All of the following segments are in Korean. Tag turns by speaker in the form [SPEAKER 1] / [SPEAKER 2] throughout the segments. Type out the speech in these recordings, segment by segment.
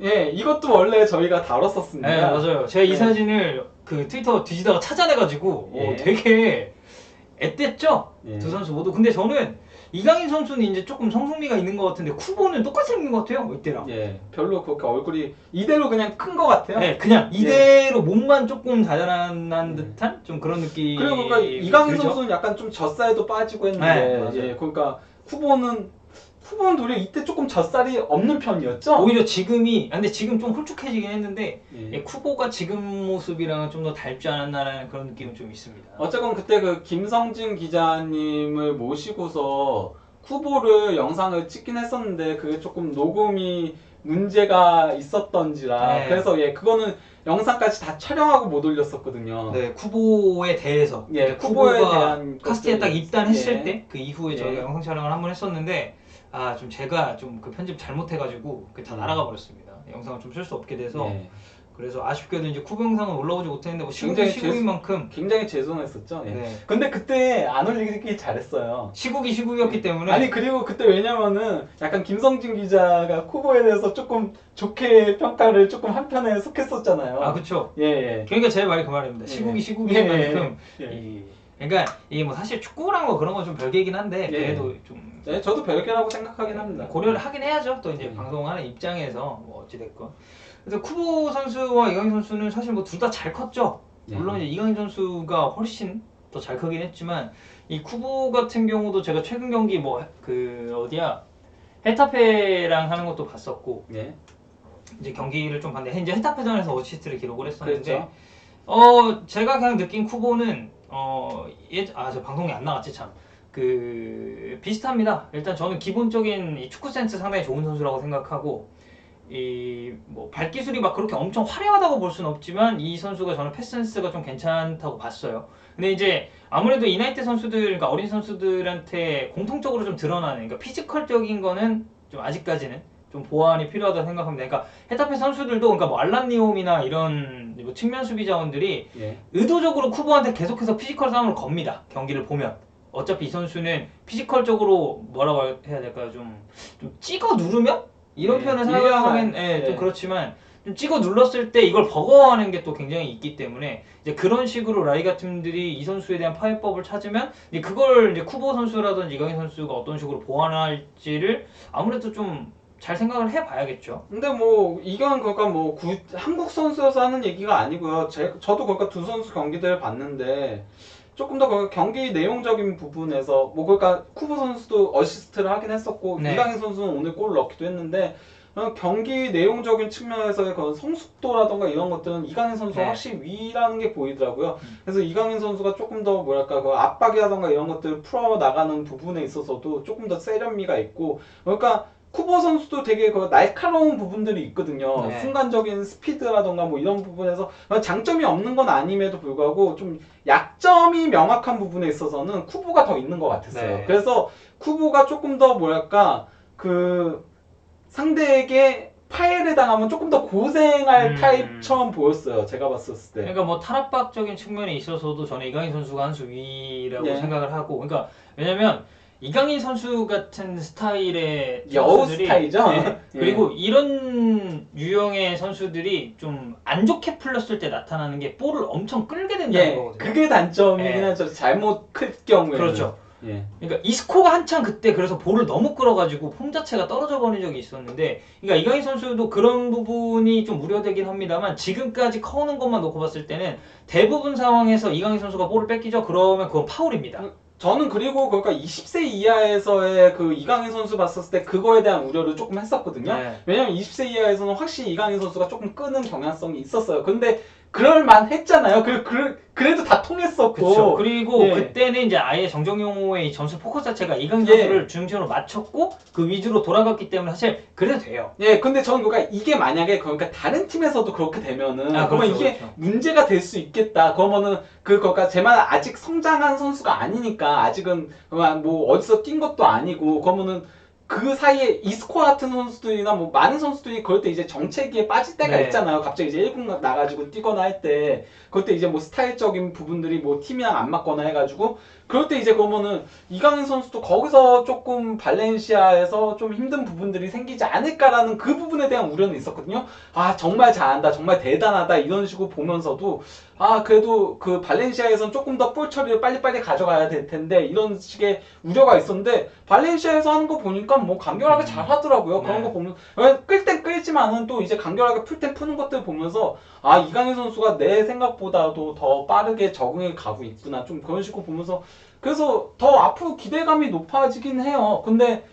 [SPEAKER 1] 예, 이것도 원래 저희가 다뤘었습니다.
[SPEAKER 2] 네, 맞아요. 제가 이
[SPEAKER 1] 네.
[SPEAKER 2] 사진을 그 트위터 뒤지다가 찾아내가지고
[SPEAKER 1] 예.
[SPEAKER 2] 되게 앳됐죠?
[SPEAKER 1] 예.
[SPEAKER 2] 두 선수 모두. 근데 저는 이강인 선수는 이제 조금 성숙미가 있는 것 같은데 쿠보는 똑같이 생긴 것 같아요. 이때랑.
[SPEAKER 1] 예, 별로 그렇게 얼굴이 이대로 그냥 큰 것 같아요.
[SPEAKER 2] 네, 그냥
[SPEAKER 1] 예.
[SPEAKER 2] 이대로 몸만 조금 자잘한
[SPEAKER 1] 예.
[SPEAKER 2] 듯한 좀 그런 느낌.
[SPEAKER 1] 그리고 그러니까 이강인
[SPEAKER 2] 들죠?
[SPEAKER 1] 선수는 약간 좀 젖살도 빠지고
[SPEAKER 2] 네,
[SPEAKER 1] 했는데,
[SPEAKER 2] 맞아요.
[SPEAKER 1] 예, 그러니까 후보는 도리어 이때 조금 젖살이 없는 편이었죠.
[SPEAKER 2] 오히려 지금이, 근데 지금 좀 홀쭉해지긴 했는데,
[SPEAKER 1] 예.
[SPEAKER 2] 예, 쿠보가 지금 모습이랑은 좀 더 닮지 않았나라는 그런 느낌은 좀 있습니다.
[SPEAKER 1] 어쨌건 그때 그 김성진 기자님을 모시고서 후보를 영상을 찍긴 했었는데 그게 조금 녹음이 문제가 있었던지라
[SPEAKER 2] 네.
[SPEAKER 1] 그래서 예, 그거는 영상까지 다 촬영하고 못 올렸었거든요.
[SPEAKER 2] 네, 쿠보에 대해서.
[SPEAKER 1] 예,
[SPEAKER 2] 쿠보가
[SPEAKER 1] 쿠보에 대한
[SPEAKER 2] 카스트에 딱
[SPEAKER 1] 것들.
[SPEAKER 2] 입단했을
[SPEAKER 1] 예.
[SPEAKER 2] 때, 그 이후에
[SPEAKER 1] 예.
[SPEAKER 2] 저희가 영상 촬영을 한번 했었는데, 좀 제가 좀 그 편집 잘못해가지고, 그게 다 날아가 버렸습니다. 영상을 좀 쓸 수 없게 돼서.
[SPEAKER 1] 예.
[SPEAKER 2] 그래서 아쉽게도 이제 쿠보 영상은 올라오지 못했는데, 뭐 시국이
[SPEAKER 1] 굉장히
[SPEAKER 2] 시국인 만큼,
[SPEAKER 1] 굉장히 죄송했었죠. 예.
[SPEAKER 2] 네.
[SPEAKER 1] 근데 그때 안 올리기 잘했어요.
[SPEAKER 2] 시국이 시국이었기 때문에.
[SPEAKER 1] 아니 그리고 그때 왜냐면은 약간 김성진 기자가 쿠보에 대해서 조금 좋게 평가를 조금 한편에 속했었잖아요.
[SPEAKER 2] 그쵸.
[SPEAKER 1] 예, 예.
[SPEAKER 2] 그러니까 제 말이 그 말입니다. 시국이
[SPEAKER 1] 예.
[SPEAKER 2] 시국인
[SPEAKER 1] 예,
[SPEAKER 2] 만큼,
[SPEAKER 1] 예.
[SPEAKER 2] 그러니까 이게 뭐 사실 축구랑 뭐 그런 건 좀 별개이긴 한데,
[SPEAKER 1] 예.
[SPEAKER 2] 그래도 좀
[SPEAKER 1] 네, 저도 별개라고 생각하긴 합니다.
[SPEAKER 2] 고려를 하긴 해야죠. 또 이제 방송하는 입장에서 뭐 어찌됐건. 그래서 쿠보 선수와 이강인 선수는 사실 뭐 둘 다 잘 컸죠.
[SPEAKER 1] 예.
[SPEAKER 2] 물론 이제 이강인 선수가 훨씬 더 잘 크긴 했지만 이 쿠보 같은 경우도 제가 최근 경기 뭐 그 어디야 헤타페랑 하는 것도 봤었고
[SPEAKER 1] 예.
[SPEAKER 2] 이제 경기를 좀 봤는데 이제 헤타페전에서 어시스트를 기록을 했었는데
[SPEAKER 1] 그랬죠.
[SPEAKER 2] 제가 그냥 느낀 쿠보는 저 방송에 안 나갔지 참. 비슷합니다. 일단 저는 기본적인 이 축구 센스 상당히 좋은 선수라고 생각하고 이 뭐 발기술이 막 그렇게 엄청 화려하다고 볼 수는 없지만 이 선수가 저는 패스 센스가 좀 괜찮다고 봤어요. 근데 이제 아무래도 이 나이 대 선수들, 그러니까 어린 선수들한테 공통적으로 좀 드러나는, 그러니까 피지컬적인 거는 좀 아직까지는 좀 보완이 필요하다고 생각합니다. 그러니까 헤타페 선수들도, 그러니까 뭐 알란니옴이나 이런 뭐 측면 수비 자원들이
[SPEAKER 1] 예.
[SPEAKER 2] 의도적으로 쿠보한테 계속해서 피지컬 싸움을 겁니다. 경기를 보면. 어차피 이 선수는 피지컬적으로 뭐라고 해야 될까요? 좀 찍어 누르면? 이런
[SPEAKER 1] 예,
[SPEAKER 2] 표현을
[SPEAKER 1] 딜리아가,
[SPEAKER 2] 사용하긴 좀
[SPEAKER 1] 예.
[SPEAKER 2] 그렇지만 좀 찍어 눌렀을 때 이걸 버거워하는 게 또 굉장히 있기 때문에 이제 그런 식으로 라이가 팀들이 이 선수에 대한 파해법을 찾으면 이제 그걸 이제 쿠보 선수라든지 이강인 선수가 어떤 식으로 보완할지를 아무래도 좀 잘 생각을 해봐야겠죠.
[SPEAKER 1] 근데 뭐 이건 그러니까 뭐 한국 선수여서 하는 얘기가 아니고요. 저도 그러니까 두 선수 경기들을 봤는데 조금 더 그 경기 내용적인 부분에서 뭐 그러니까 쿠보 선수도 어시스트를 하긴 했었고
[SPEAKER 2] 네.
[SPEAKER 1] 이강인 선수는 오늘 골을 넣기도 했는데 경기 내용적인 측면에서의 그런 성숙도라던가 이런 것들은 이강인 선수가
[SPEAKER 2] 네.
[SPEAKER 1] 확실히 위라는 게 보이더라고요. 그래서 이강인 선수가 조금 더 뭐랄까 그 압박이라던가 이런 것들을 풀어 나가는 부분에 있어서도 조금 더 세련미가 있고 그러니까 쿠보 선수도 되게 그 날카로운 부분들이 있거든요.
[SPEAKER 2] 네.
[SPEAKER 1] 순간적인 스피드라던가 뭐 이런 부분에서 장점이 없는 건 아님에도 불구하고 좀 약점이 명확한 부분에 있어서는 쿠보가 더 있는 것 같았어요.
[SPEAKER 2] 네.
[SPEAKER 1] 그래서 쿠보가 조금 더 뭐랄까 그 상대에게 파해를 당하면 조금 더 고생할 타입처럼 보였어요. 제가 봤었을 때.
[SPEAKER 2] 그러니까 뭐 탈압박적인 측면에 있어서도 저는 이강인 선수가 한 수 위라고
[SPEAKER 1] 예.
[SPEAKER 2] 생각을 하고, 그러니까 왜냐면 이강인 선수 같은 스타일의
[SPEAKER 1] 여우
[SPEAKER 2] 선수들이,
[SPEAKER 1] 스타일이죠?
[SPEAKER 2] 네.
[SPEAKER 1] 예.
[SPEAKER 2] 그리고 이런 유형의 선수들이 좀 안 좋게 풀렸을 때 나타나는 게 볼을 엄청 끌게 된다는
[SPEAKER 1] 예,
[SPEAKER 2] 거거든요.
[SPEAKER 1] 그게 단점이긴
[SPEAKER 2] 예.
[SPEAKER 1] 하죠. 잘못 클 경우에는.
[SPEAKER 2] 그렇죠.
[SPEAKER 1] 예.
[SPEAKER 2] 그러니까 이스코가 한창 그때 그래서 볼을 너무 끌어가지고 폼 자체가 떨어져 버린 적이 있었는데, 그러니까 이강인 선수도 그런 부분이 좀 우려되긴 합니다만 지금까지 커오는 것만 놓고 봤을 때는 대부분 상황에서 이강인 선수가 볼을 뺏기죠. 그러면 그건 파울입니다.
[SPEAKER 1] 저는 그리고 그러니까 20세 이하에서의 그 이강인 선수 봤었을 때 그거에 대한 우려를 조금 했었거든요.
[SPEAKER 2] 네.
[SPEAKER 1] 왜냐면 20세 이하에서는 확실히 이강인 선수가 조금 끄는 경향성이 있었어요. 근데 그럴만 했잖아요. 그래도 다 통했었고.
[SPEAKER 2] 그렇죠. 그리고
[SPEAKER 1] 예.
[SPEAKER 2] 그때는 이제 아예 정정용호의 이 전술 포커스 자체가 이강인
[SPEAKER 1] 예.
[SPEAKER 2] 선수를 중심으로 맞췄고 그 위주로 돌아갔기 때문에 사실 그래도 돼요.
[SPEAKER 1] 예, 근데 저는 그러니까 이게 만약에 그러니까 다른 팀에서도 그렇게 되면은 그러면
[SPEAKER 2] 그렇죠,
[SPEAKER 1] 이게
[SPEAKER 2] 그렇죠.
[SPEAKER 1] 문제가 될 수 있겠다. 그러면은 그러니까 제 말 아직 성장한 선수가 아니니까 아직은 그냥 뭐 어디서 뛴 것도 아니고 그러면은 그 사이에 이스코 같은 선수들이나 뭐 많은 선수들이 그럴 때 이제 정체기에 빠질 때가
[SPEAKER 2] 네.
[SPEAKER 1] 있잖아요. 갑자기 이제 1군 나가지고 뛰거나 할 때 그때 이제 뭐 스타일적인 부분들이 뭐 팀이랑 안 맞거나 해가지고 그럴 때 이제 그러면은 이강인 선수도 거기서 조금 발렌시아에서 좀 힘든 부분들이 생기지 않을까라는 그 부분에 대한 우려는 있었거든요. 아, 정말 잘한다, 정말 대단하다 이런 식으로 보면서도 아, 그래도 그 발렌시아에선 조금 더 볼 처리를 빨리빨리 가져가야 될 텐데 이런 식의 우려가 있었는데 발렌시아에서 하는 거 보니까 뭐 간결하게 잘 하더라고요. 그런
[SPEAKER 2] 네.
[SPEAKER 1] 거 보면 끌 땐 끌지만은 또 이제 간결하게 풀 땐 푸는 것들 보면서 아, 이강인 선수가 내 생각보다도 더 빠르게 적응해 가고 있구나. 좀 그런 식으로 보면서 그래서 더 앞으로 기대감이 높아지긴 해요. 근데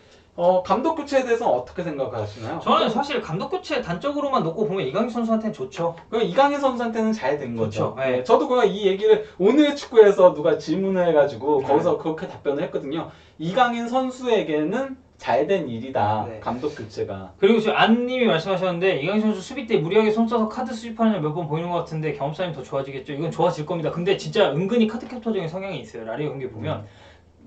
[SPEAKER 1] 감독 교체에 대해서는 어떻게 생각하시나요?
[SPEAKER 2] 저는 사실 감독 교체 단적으로만 놓고 보면 이강인 선수한테는 좋죠.
[SPEAKER 1] 그 이강인 선수한테는 잘 된 거죠.
[SPEAKER 2] 그렇죠. 네.
[SPEAKER 1] 저도 이 얘기를 오늘 축구에서 누가 질문을 해가지고
[SPEAKER 2] 네.
[SPEAKER 1] 거기서 그렇게 답변을 했거든요. 이강인 선수에게는 잘 된 일이다.
[SPEAKER 2] 네.
[SPEAKER 1] 감독 교체가.
[SPEAKER 2] 그리고 지금 안님이 말씀하셨는데 이강인 선수 수비 때 무리하게 손 써서 카드 수집하는 몇 번 보이는 것 같은데 경험 쌓이면 더 좋아지겠죠. 이건 좋아질 겁니다. 근데 진짜 은근히 카드 캡터적인 성향이 있어요. 라리가 경기 보면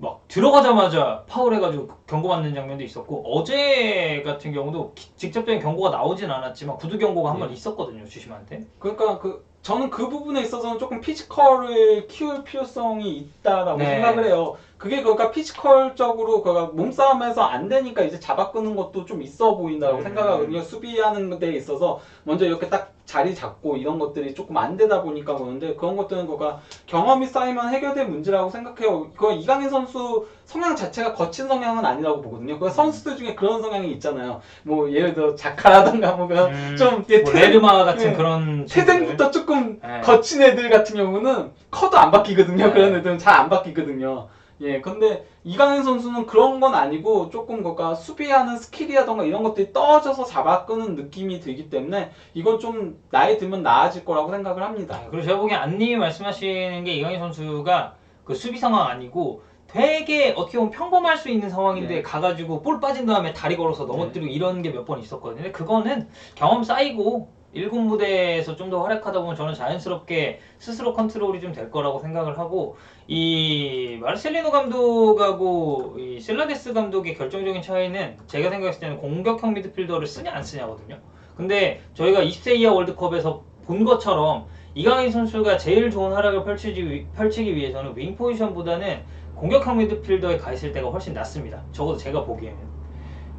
[SPEAKER 2] 막 들어가자마자 파울해가지고 경고받는 장면도 있었고 어제 같은 경우도 직접적인 경고가 나오진 않았지만 구두 경고가 한 번 있었거든요. 주심한테.
[SPEAKER 1] 그러니까 저는 그 부분에 있어서는 조금 피지컬을 키울 필요성이 있다라고
[SPEAKER 2] 네.
[SPEAKER 1] 생각을 해요. 그게 그러니까 피지컬적으로 그러니까 몸싸움에서 안 되니까 이제 잡아 끄는 것도 좀 있어 보인다고 생각하거든요. 수비하는 데 있어서 먼저 이렇게 딱 자리 잡고 이런 것들이 조금 안 되다 보니까 그러는데 그런 것들은 그가 경험이 쌓이면 해결될 문제라고 생각해요. 그 이강인 선수 성향 자체가 거친 성향은 아니라고 보거든요. 그 선수들 중에 그런 성향이 있잖아요. 뭐 예를 들어 자카라던가 뭐 좀
[SPEAKER 2] 뭐 레르마 같은 그런
[SPEAKER 1] 태생부터 조금
[SPEAKER 2] 네.
[SPEAKER 1] 거친 애들 같은 경우는 커도 안 바뀌거든요.
[SPEAKER 2] 네.
[SPEAKER 1] 그런 애들은 잘 안 바뀌거든요. 예, 근데 이강인 선수는 그런 건 아니고 조금 그러니까 수비하는 스킬이라던가 이런 것들이 떨어져서 잡아끄는 느낌이 들기 때문에 이건 좀 나이 들면 나아질 거라고 생각을 합니다.
[SPEAKER 2] 그리고 제가 보기엔 안님이 말씀하시는 게 이강인 선수가 그 수비 상황 아니고 되게 어떻게 보면 평범할 수 있는 상황인데
[SPEAKER 1] 네.
[SPEAKER 2] 가가지고 볼 빠진 다음에 다리 걸어서 넘어뜨리고 이런 게 몇 번 있었거든요. 근데 그거는 경험 쌓이고 1군 무대에서 좀 더 활약하다 보면 저는 자연스럽게 스스로 컨트롤이 좀 될 거라고 생각을 하고 이 마르셀리노 감독하고 이 실라데스 감독의 결정적인 차이는 제가 생각했을 때는 공격형 미드필더를 쓰냐 안 쓰냐거든요. 근데 저희가 20세 이하 월드컵에서 본 것처럼 이강인 선수가 제일 좋은 활약을 펼치기 위해서는 윙 포지션보다는 공격형 미드필더에 가 있을 때가 훨씬 낫습니다. 적어도 제가 보기에는.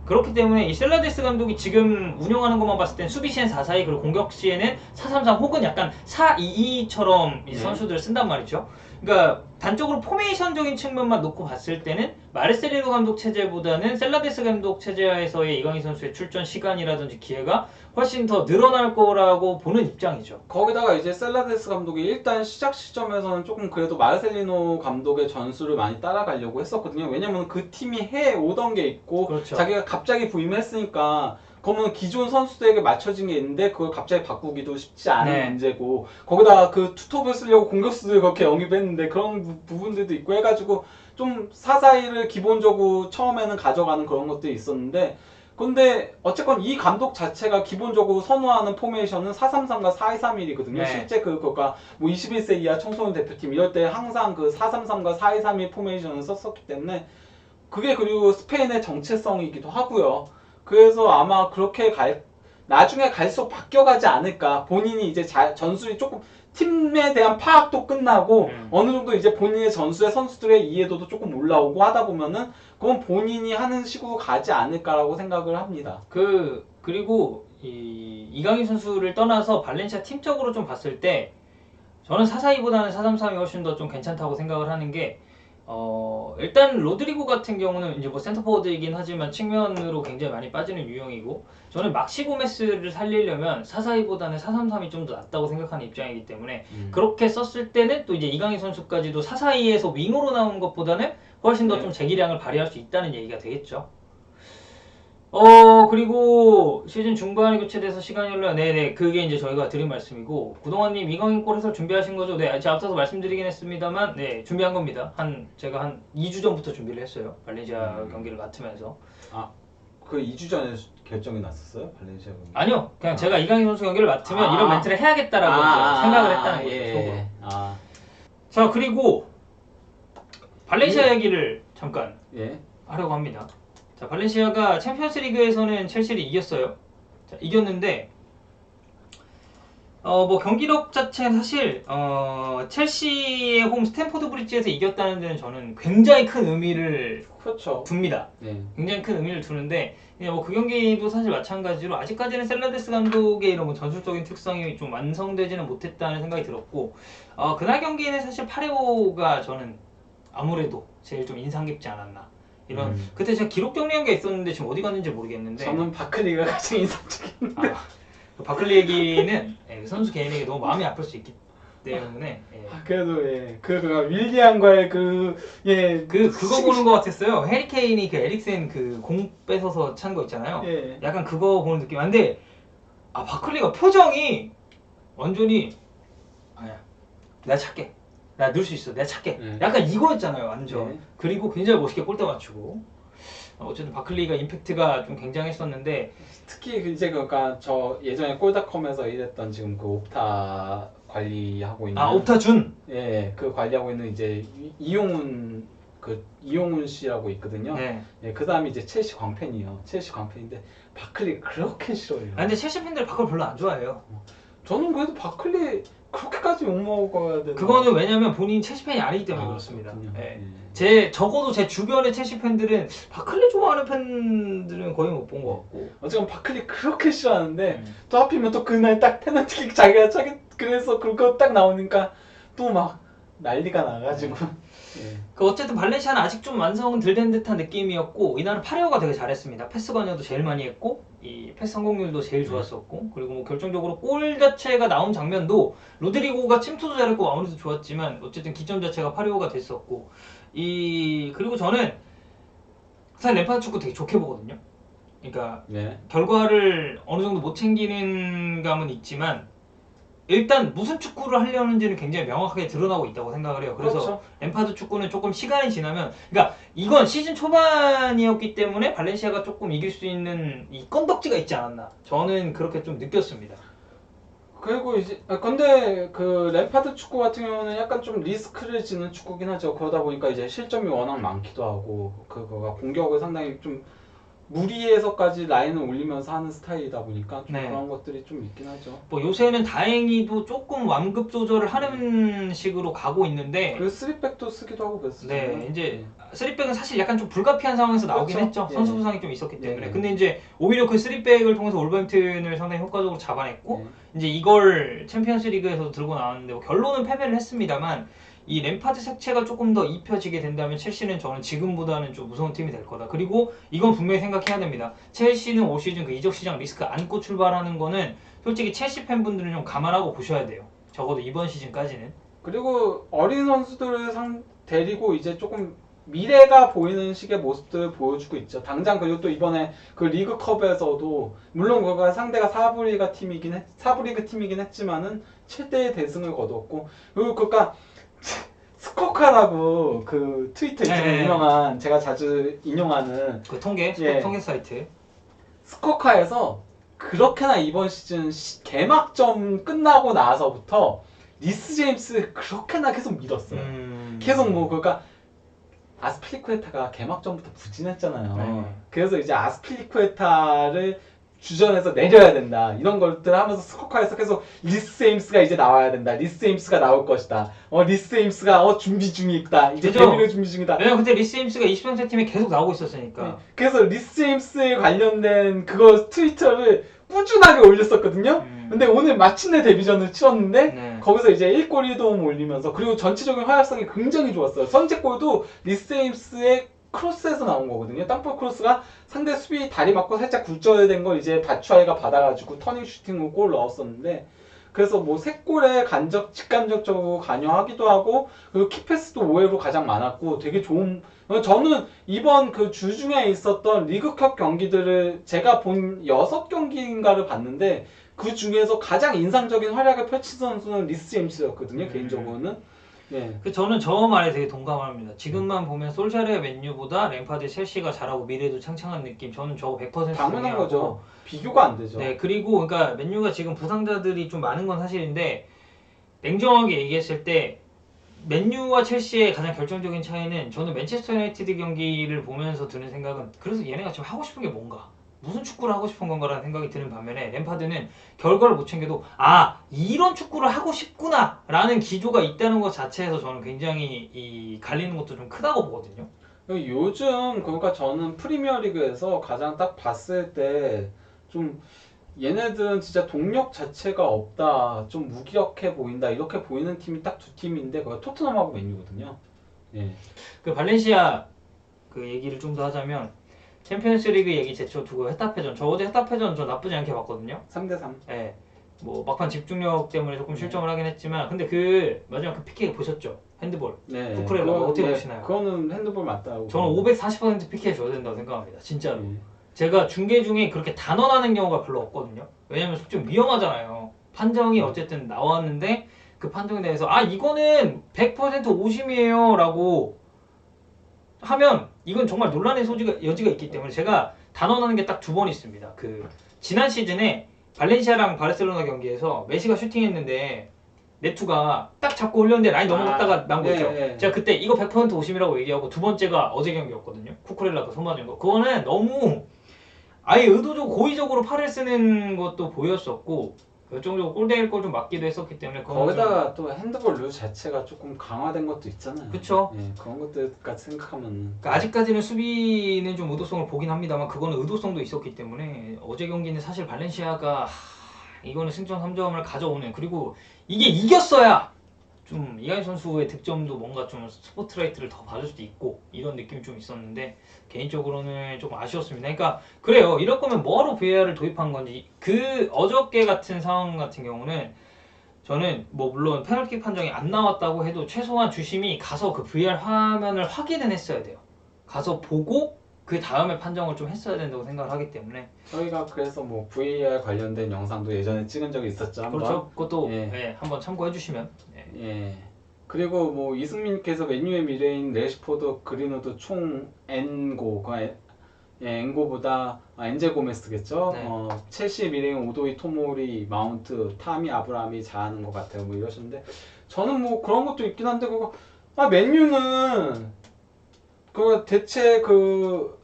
[SPEAKER 2] 그렇기 때문에 이 셀라데스 감독이 지금 운영하는 것만 봤을 땐 수비 시엔 4-4-2 그리고 공격 시에는 4-3-3 혹은 약간 4-2-2처럼 이 선수들을 쓴단 말이죠. 그러니까 단적으로 포메이션적인 측면만 놓고 봤을 때는 마르셀리노 감독 체제보다는 셀라데스 감독 체제하에서의 이강인 선수의 출전 시간이라든지 기회가 훨씬 더 늘어날 거라고 보는 입장이죠.
[SPEAKER 1] 거기다가 이제 셀라데스 감독이 일단 시작 시점에서는 조금 그래도 마르셀리노 감독의 전술을 많이 따라가려고 했었거든요. 왜냐면 그 팀이 해 오던 게 있고
[SPEAKER 2] 그렇죠.
[SPEAKER 1] 자기가 갑자기 부임했으니까 그러면 기존 선수들에게 맞춰진 게 있는데 그걸 갑자기 바꾸기도 쉽지 않은
[SPEAKER 2] 네.
[SPEAKER 1] 문제고 거기다가 그 투톱을 쓰려고 공격수들 그렇게 영입했는데 그런 부분들도 있고 해가지고 좀 4-4-2를 기본적으로 처음에는 가져가는 그런 것들이 있었는데 근데 어쨌건 이 감독 자체가 기본적으로 선호하는 포메이션은 4-3-3과 4-2-3-1이거든요.
[SPEAKER 2] 네.
[SPEAKER 1] 실제 그거가 뭐 21세 이하 청소년 대표팀 이럴 때 항상 그 4-3-3과 4-2-3-1 포메이션을 썼었기 때문에 그게 그리고 스페인의 정체성이기도 하고요. 그래서 아마 그렇게 나중에 갈수록 바뀌어가지 않을까. 본인이 이제 전술이 조금 팀에 대한 파악도 끝나고 어느 정도 이제 본인의 전술의 선수들의 이해도도 조금 올라오고 하다 보면은 그건 본인이 하는 식으로 가지 않을까라고 생각을 합니다.
[SPEAKER 2] 그리고 이강인 선수를 떠나서 발렌시아 팀적으로 좀 봤을 때 저는 4-4-2보다는 4-3-3이 훨씬 더 좀 괜찮다고 생각을 하는 게 일단 로드리고 같은 경우는 이제 뭐 센터포워드이긴 하지만 측면으로 굉장히 많이 빠지는 유형이고 저는 막시 고메스를 살리려면 4-4-2보다는 4-3-3이 좀 더 낫다고 생각하는 입장이기 때문에 그렇게 썼을 때는 또 이제 이강인 선수까지도 4-4-2에서 윙으로 나오는 것보다는 훨씬 더 좀 재기량을 발휘할 수 있다는 얘기가 되겠죠. 그리고 시즌 중반에 교체돼서 시간이 흘러 네네 그게 이제 저희가 드린 말씀이고 구동환님 이강인 골 해설 준비하신 거죠? 네 제가 앞서서 말씀드리긴 했습니다만 네 준비한 겁니다. 제가 한 2주 전부터 준비를 했어요. 발렌시아 경기를 맡으면서
[SPEAKER 1] 그 2주 전에 결정이 났었어요? 발렌시아 경기?
[SPEAKER 2] 아니요 그냥 제가 이강인 선수 경기를 맡으면 이런 멘트를 해야겠다라고 이제 생각을 했다는 거죠.
[SPEAKER 1] 예.
[SPEAKER 2] 자 그리고 발렌시아 얘기를 잠깐
[SPEAKER 1] 예.
[SPEAKER 2] 하려고 합니다. 자, 발렌시아가 챔피언스 리그에서는 첼시를 이겼어요. 자, 이겼는데 뭐 경기력 자체는 사실 첼시의 홈 스탠포드 브리지에서 이겼다는 데는 저는 굉장히 큰 의미를
[SPEAKER 1] 그렇죠.
[SPEAKER 2] 둡니다.
[SPEAKER 1] 네.
[SPEAKER 2] 굉장히 큰 의미를 두는데 뭐 그 경기도 사실 마찬가지로 아직까지는 셀라데스 감독의 이런 뭐 전술적인 특성이 좀 완성되지는 못했다는 생각이 들었고 그날 경기는 사실 파레오가 저는 아무래도 제일 좀 인상 깊지 않았나 이런 그때 제가 기록 정리한 게 있었는데 지금 어디 갔는지 모르겠는데
[SPEAKER 1] 저는 바클리가 가장 인상적인.
[SPEAKER 2] 그 바클리 얘기는 그 선수 개인에게 너무 마음이 아플 수 있기 때문에
[SPEAKER 1] 그래도 윌리안과의
[SPEAKER 2] 그거 보는 것 같았어요. 해리 케인이 그 에릭센 그 공 뺏어서 찬 거 있잖아요.
[SPEAKER 1] 예.
[SPEAKER 2] 약간 그거 보는 느낌. 근데 바클리가 표정이 완전히 아니야. 내가 찾게. 나 넣을 수 있어. 내가 찾게. 약간 이거였잖아요, 완전. 그리고 굉장히 멋있게 골대 맞추고. 어쨌든 바클리가 임팩트가 좀 굉장했었는데
[SPEAKER 1] 특히 이제 그러니까 저 예전에 골닷컴에서 일했던 지금 그 옵타 관리하고 있는
[SPEAKER 2] 옵타준.
[SPEAKER 1] 그 관리하고 있는 이제 이용훈 씨라고 있거든요.
[SPEAKER 2] 네.
[SPEAKER 1] 그 다음이 이제 첼시 광팬이에요. 첼시 광팬인데 바클리 그렇게 싫어해요.
[SPEAKER 2] 근데 첼시 팬들 바클 별로 안 좋아해요.
[SPEAKER 1] 저는 그래도 바클리 그렇게까지 못 먹어야 되나?
[SPEAKER 2] 그거는 왜냐면 본인 첼시 팬이 아니기 때문에 그렇습니다. 적어도 제 주변의 첼시 팬들은 바클리 좋아하는 팬들은 거의 못 본 것 같고.
[SPEAKER 1] 어쨌든 바클리 그렇게 싫어하는데 또 하필이면 또 그날 딱 페널티킥 자기가 차기 그래서 그거 딱 나오니까 또 막 난리가 나가지고.
[SPEAKER 2] 어쨌든 발렌시아는 아직 좀 완성은 덜 된 듯한 느낌이었고 이날은 파레오가 되게 잘했습니다. 패스 관여도 제일 많이 했고 이 패스 성공률도 제일 좋았었고 그리고 뭐 결정적으로 골 자체가 나온 장면도 로드리고가 침투도 잘했고 마무리도 좋았지만 어쨌든 기점 자체가 파레오가 됐었고 그리고 저는 사실 램파드 축구 되게 좋게 보거든요. 그러니까 결과를 어느 정도 못 챙기는 감은 있지만 일단 무슨 축구를 하려는지는 굉장히 명확하게 드러나고 있다고 생각을 해요. 그래서
[SPEAKER 1] 그렇죠.
[SPEAKER 2] 램파드 축구는 조금 시간이 지나면 그러니까 이건 시즌 초반이었기 때문에 발렌시아가 조금 이길 수 있는 이 건덕지가 있지 않았나 저는 그렇게 좀 느꼈습니다.
[SPEAKER 1] 그리고 이제 근데 그 램파드 축구 같은 경우는 약간 좀 리스크를 지는 축구긴 하죠. 그러다 보니까 이제 실점이 워낙 많기도 하고 그거가 공격을 상당히 좀 무리해서까지 라인을 올리면서 하는 스타일이다 보니까 좀 그런 것들이 좀 있긴 하죠.
[SPEAKER 2] 뭐 요새는 다행히도 조금 완급 조절을 하는 식으로 가고 있는데
[SPEAKER 1] 그리고 3백도 쓰기도 하고 그랬어요.
[SPEAKER 2] 이제 3백은 사실 약간 좀 불가피한 상황에서 나오긴 했죠. 선수 부상이 좀 있었기 때문에. 근데 이제 오히려 그 3백을 통해서 올버햄튼을 상당히 효과적으로 잡아냈고 이제 이걸 챔피언스 리그에서도 들고 나왔는데 뭐 결론은 패배를 했습니다만 이 램파드 색채가 조금 더 입혀지게 된다면 첼시는 저는 지금보다는 좀 무서운 팀이 될 거다. 그리고 이건 분명히 생각해야 됩니다. 첼시는 올 시즌 그 이적 시장 리스크 안고 출발하는 거는 솔직히 첼시 팬분들은 좀 감안하고 보셔야 돼요. 적어도 이번 시즌까지는.
[SPEAKER 1] 그리고 어린 선수들을 데리고 이제 조금 미래가 보이는 식의 모습들을 보여주고 있죠. 당장 그리고 또 이번에 그 리그컵에서도 물론 그가 상대가 사브리그 팀이긴 했지만은 7대1 대승을 거뒀고 그리고 그니까 스코카라고 그 트위터 있잖아요. 유명한 제가 자주 인용하는
[SPEAKER 2] 그 통계 사이트
[SPEAKER 1] 스코카에서 그렇게나 이번 시즌 개막전 끝나고 나서부터 리스 제임스 그렇게나 계속 믿었어요. 계속 뭐 그러니까 아스필리쿠에타가 개막전부터 부진했잖아요. 그래서 이제 아스필리쿠에타를 주전에서 내려야 된다 이런 것들 하면서 스코카에서 계속 리스 제임스가 이제 나와야 된다. 리스 제임스가 나올 것이다. 리스 제임스가 준비 중에 있다. 이제 데뷔를 준비 중이다.
[SPEAKER 2] 왜냐면 그때 리스 제임스가 23세 팀에 계속 나오고 있었으니까.
[SPEAKER 1] 그래서 리스 제임스에 관련된 그거 트위터를 꾸준하게 올렸었거든요. 근데 오늘 마침내 데뷔전을 치렀는데 거기서 이제 1골 1도움 올리면서 그리고 전체적인 활약성이 굉장히 좋았어요. 선제골도 리스 제임스의 크로스에서 나온 거거든요. 땅볼 크로스가 상대 수비 다리 맞고 살짝 굴절된 걸 이제 바추아이가 받아가지고 터닝 슈팅으로 골 넣었었는데 그래서 뭐 3골에 직간접적으로 관여하기도 하고 그리고 키패스도 5회로 가장 많았고 되게 좋은 저는 이번 그 주중에 있었던 리그컵 경기들을 제가 본 6경기인가를 봤는데 그 중에서 가장 인상적인 활약을 펼친 선수는 리스 제임스였거든요. 개인적으로는.
[SPEAKER 2] 저는 저 말에 되게 동감합니다. 지금만 보면 솔샤르의 맨유보다 램파드 첼시가 잘하고 미래도 창창한 느낌. 저는 저거 100%
[SPEAKER 1] 당연한 거죠. 비교가 안 되죠.
[SPEAKER 2] 그리고 그러니까 맨유가 지금 부상자들이 좀 많은 건 사실인데 냉정하게 얘기했을 때 맨유와 첼시의 가장 결정적인 차이는 저는 맨체스터 유나이티드 경기를 보면서 드는 생각은 그래서 얘네가 지금 하고 싶은 게 뭔가 무슨 축구를 하고 싶은 건가라는 생각이 드는 반면에 램파드는 결과를 못 챙겨도 이런 축구를 하고 싶구나라는 기조가 있다는 것 자체에서 저는 굉장히 이 갈리는 것도 좀 크다고 보거든요.
[SPEAKER 1] 요즘 그러니까 저는 프리미어리그에서 가장 딱 봤을 때 좀 얘네들은 진짜 동력 자체가 없다, 좀 무기력해 보인다 이렇게 보이는 팀이 딱 두 팀인데 그게 토트넘하고 맨유거든요. 예.
[SPEAKER 2] 그 발렌시아 그 얘기를 좀 더 하자면 챔피언스리그 얘기 제쳐두고 헤타페전 저 어제 헤타페전 저 나쁘지 않게 봤거든요.
[SPEAKER 1] 3대3.
[SPEAKER 2] 예. 뭐 막판 집중력 때문에 조금 실점을 하긴 했지만 근데 그 마지막 그 PK 보셨죠? 핸드볼.
[SPEAKER 1] 네.
[SPEAKER 2] 쿠쿠렐라 어떻게 보시나요?
[SPEAKER 1] 그거는 핸드볼 맞다고.
[SPEAKER 2] 저는 540% PK 줘야 된다고 생각합니다. 진짜로.
[SPEAKER 1] 예.
[SPEAKER 2] 제가 중계 중에 그렇게 단언하는 경우가 별로 없거든요. 왜냐면 좀 위험하잖아요. 판정이 어쨌든 나왔는데 그 판정에 대해서 이거는 100% 오심이에요 라고 하면 이건 정말 논란의 여지가 있기 때문에 제가 단언하는 게 딱 두 번 있습니다. 그 지난 시즌에 발렌시아랑 바르셀로나 경기에서 메시가 슈팅했는데 네투가 딱 잡고 흘렸는데 라인 넘어갔다가 난 거 있죠.
[SPEAKER 1] 네.
[SPEAKER 2] 제가 그때 이거 100% 오심이라고 얘기하고 두 번째가 어제 경기였거든요. 쿠쿠렐라 그 손 맞은 거. 그거는 너무 아예 의도적으로 고의적으로 팔을 쓰는 것도 보였었고 결정적으로 골대일 걸 좀 맞기도 했었기 때문에
[SPEAKER 1] 거기다가 또 핸드볼 룰 자체가 조금 강화된 것도 있잖아요.
[SPEAKER 2] 그쵸.
[SPEAKER 1] 예, 그런 것들까지 생각하면
[SPEAKER 2] 그러니까 아직까지는 수비는 좀 의도성을 보긴 합니다만 그거는 의도성도 있었기 때문에 어제 경기는 사실 발렌시아가 이거는 승점 3점을 가져오는 그리고 이게 이겼어야 좀 이강인 선수의 득점도 뭔가 좀 스포트라이트를 더 받을 수도 있고 이런 느낌이 좀 있었는데 개인적으로는 조금 아쉬웠습니다. 그러니까 그래요. 이럴 거면 뭐하러 VAR을 도입한 건지 그 어저께 같은 상황 같은 경우는 저는 뭐 물론 페널티 판정이 안 나왔다고 해도 최소한 주심이 가서 그 VAR 화면을 확인은 했어야 돼요. 가서 보고 그 다음에 판정을 좀 했어야 된다고 생각을 하기 때문에
[SPEAKER 1] 저희가 그래서 뭐 VAR 관련된 영상도 예전에 찍은 적이 있었죠. 한번.
[SPEAKER 2] 그렇죠. 그것도
[SPEAKER 1] 예.
[SPEAKER 2] 한번 참고해 주시면
[SPEAKER 1] 예. 그리고 뭐 이승민께서 맨유의 미래인 레시포드, 그린우드 총 N고, N고보다 엔제 고메스겠죠.
[SPEAKER 2] 네.
[SPEAKER 1] 첼시의 미래인 오도이, 토모리, 마운트, 타미 아브라함이 잘하는 것 같아요. 뭐 이러셨는데 저는 뭐 그런 것도 있긴 한데 그거 맨유는 그 대체 그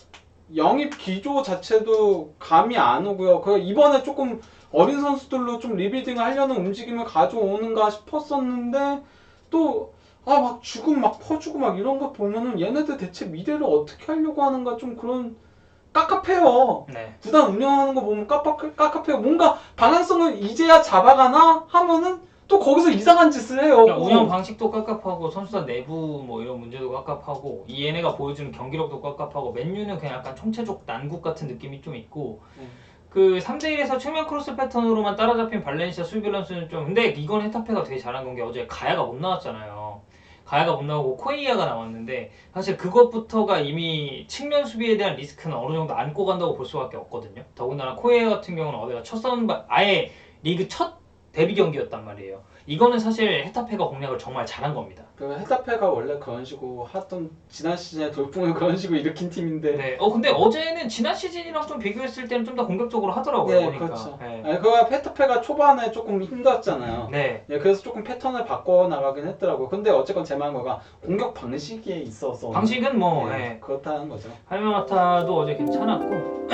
[SPEAKER 1] 영입 기조 자체도 감이 안 오고요. 그 이번에 조금 어린 선수들로 좀 리빌딩을 하려는 움직임을 가져오는가 싶었었는데 또 막 죽음 막 퍼주고 막 이런 거 보면은 얘네들 대체 미래를 어떻게 하려고 하는가 좀 그런 깝깝해요.
[SPEAKER 2] 네.
[SPEAKER 1] 구단 운영하는 거 보면 깝깝해요. 뭔가 방향성을 이제야 잡아가나 하면은 또 거기서 이상한 짓을 해요.
[SPEAKER 2] 그러니까 운영 방식도 깝깝하고 선수단 내부 뭐 이런 문제도 깝깝하고 이 얘네가 보여주는 경기력도 깝깝하고 맨유는 그냥 약간 총체적 난국 같은 느낌이 좀 있고 그 3대1에서 측면 크로스 패턴으로만 따라잡힌 발렌시아 수비 밸런스는 좀 근데 이건 헤타페가 되게 잘한 건 게 어제 가야가 못 나왔잖아요. 가야가 못 나오고 코이아가 나왔는데 사실 그것부터가 이미 측면 수비에 대한 리스크는 어느 정도 안고 간다고 볼 수밖에 없거든요. 더군다나 코이아 같은 경우는 어제가 첫 선발 아예 리그 첫 데뷔 경기였단 말이에요. 이거는 사실 헤타페가 공략을 정말 잘한 겁니다.
[SPEAKER 1] 그 헤타페가 원래 그런 식으로 하던 지난 시즌에 돌풍을 그런 식으로 일으킨 팀인데.
[SPEAKER 2] 네. 근데 어제는 지난 시즌이랑 좀 비교했을 때는 좀 더 공격적으로 하더라고요.
[SPEAKER 1] 네,
[SPEAKER 2] 보니까.
[SPEAKER 1] 그렇죠.
[SPEAKER 2] 네.
[SPEAKER 1] 그 헤타페가 초반에 조금 힘들었잖아요.
[SPEAKER 2] 네.
[SPEAKER 1] 예, 그래서 조금 패턴을 바꿔 나가긴 했더라고요. 근데 어쨌건 제 말은 거가 공격 방식에 있어서
[SPEAKER 2] 방식은 뭐
[SPEAKER 1] 그렇다는 거죠.
[SPEAKER 2] 할만하타도 어제 괜찮았고